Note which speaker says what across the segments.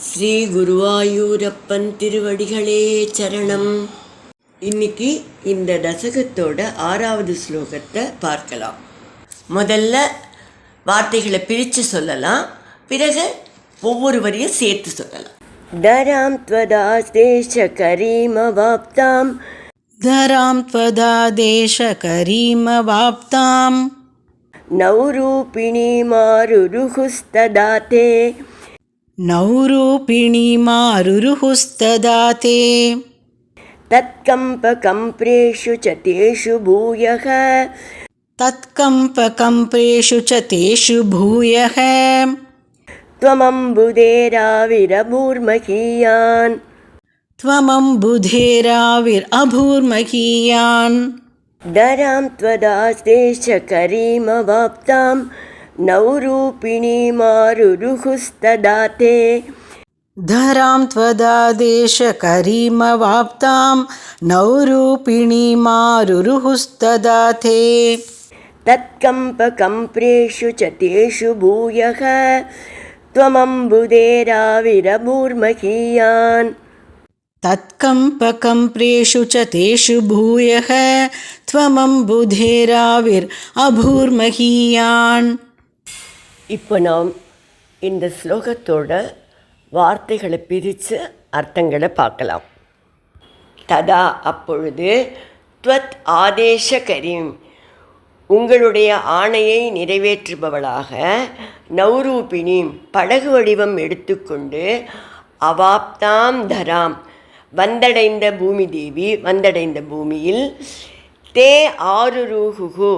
Speaker 1: ஸ்ரீ குருவாயூரப்பன் திருவடிகளே சரணம். இன்னைக்கு இந்த தசகத்தோட 6வது ஸ்லோகத்தை பார்க்கலாம். முதல்ல வார்த்தைகளை பிரித்து சொல்லலாம், பிறகு ஒவ்வொரு வரியும் சேர்த்து சொல்லலாம். தராம் த்வதாதேஷ கரீமவாப்தாம்
Speaker 2: தராம் த்வதாதேஷ கரீமவாப்தாம்
Speaker 1: நௌரூபிணி மாருருஹுஸ்ததாதே
Speaker 2: நௌரூபிணி மாருருஹுஸ்ததாதே
Speaker 1: தத்கம்பகம்ப்ரேஷு ச தேஷு பூயः
Speaker 2: தத்கம்பகம்ப்ரேஷு ச தேஷு பூயः
Speaker 1: த்வமம்புதேராவிரபூர்மகீயான்
Speaker 2: த்வமம்புதேராவிரபூர்மகீயான்
Speaker 1: தராம் த்வதாதேஷ கரீமவாப்தாம் நௌரூபிணி மாருருஹுஸ்ததாதே
Speaker 2: தராம் த்வதாதேஷ கரீமவாப்தாம் நௌரூபிணி மாருருஹுஸ்ததாதே
Speaker 1: தத்கம்பகம்ப்ரேஷு ச தேஷு பூயः த்வமம்புதேராவிரபூர்மகீயான்
Speaker 2: தத்கம்பகம்ப்ரேஷு ச தேஷு பூயः த்வமம்புதேராவிரபூர்மகீயான்.
Speaker 1: இப்போ நாம் இந்த ஸ்லோகத்தோட வார்த்தைகளை பிரித்து அர்த்தங்களை பார்க்கலாம். ததா அப்பொழுது, த்வத் ஆதேஷ கரீம் உங்களுடைய ஆணையை நிறைவேற்றுபவளாக, நௌரூபிணி படகு வடிவம் எடுத்துக்கொண்டு, அவாப்தாம் தராம் வந்தடைந்த பூமி தேவி வந்தடைந்த பூமியில், தே ஆருருஹுகு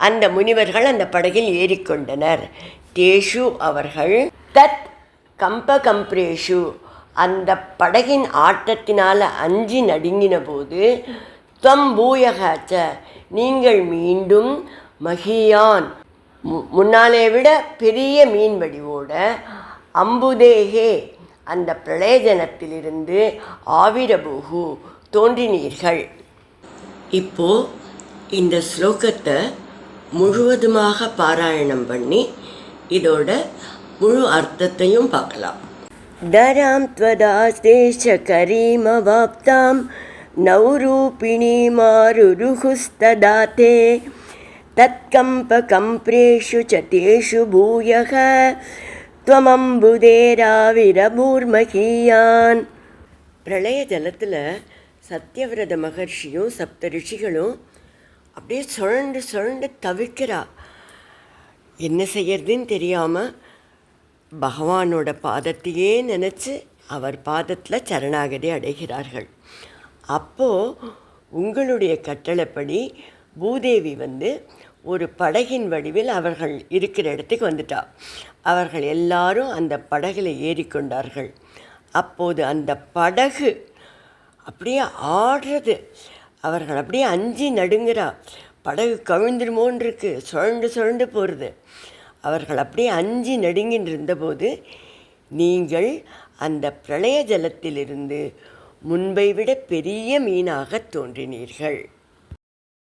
Speaker 1: அந்த முனிவர்கள் அந்த படகில் ஏறிக்கொண்டனர், தேஷு அவர்கள், தத் கம்பகம்ப்ரேஷு அந்த படகின் ஆட்டத்தினால் அஞ்சி நடுங்கின போது, துவம் பூயகாச்ச நீங்கள் மீண்டும், மகியான் முன்னாலே விட பெரிய மீன் வடிவோட, அம்புதேகே அந்த பிரளயஜனத்திலிருந்து, ஆவிரபூகு தோன்றினீர்கள். இப்போ இந்த ஸ்லோகத்தை முழுவதுமாக பாராயணம் பண்ணி இதோட முழு அர்த்தத்தையும் பார்க்கலாம். தராம் த்வதாதேஷ கரீமவாப்தாம் நௌரூபிணி மாருருஹுஸ்ததாதே தத்கம்பகம்ப்ரேஷு ச தேஷு பூயः த்வமம்புதேராவிரபூர்மகீயான். பிரளய ஜலத்தில் சத்யவிரத மகர்ஷியும் சப்த ரிஷிகளும் அப்படியே சுழண்டு சுழண்டு தவிக்கிறா. என்ன செய்யறதுன்னு தெரியாமல் பகவானோட பாதத்தையே நினச்சி அவர் பாதத்தில் சரணாகதி அடைகிறார்கள். அப்போது உங்களுடைய கட்டளைப்படி பூதேவி ஒரு படகின் வடிவில் அவர்கள் இருக்கிற இடத்துக்கு வந்துட்டா. அவர்கள் எல்லாரும் அந்த படகில் ஏறிக்கொண்டார்கள். அப்போது அந்த படகு அப்படியே ஆடுறது. அவர்கள் அப்படியே அஞ்சி நடுங்கிறா. படகு கவிழ்ந்துருமோன்னு இருக்கு, சுழண்டு சுழண்டு போகிறது. அவர்கள் அப்படியே அஞ்சி நடுங்கின்னு இருந்தபோது, நீங்கள் அந்த பிரளய ஜலத்திலிருந்து முன்பை விட பெரிய மீனாக தோன்றினீர்கள்.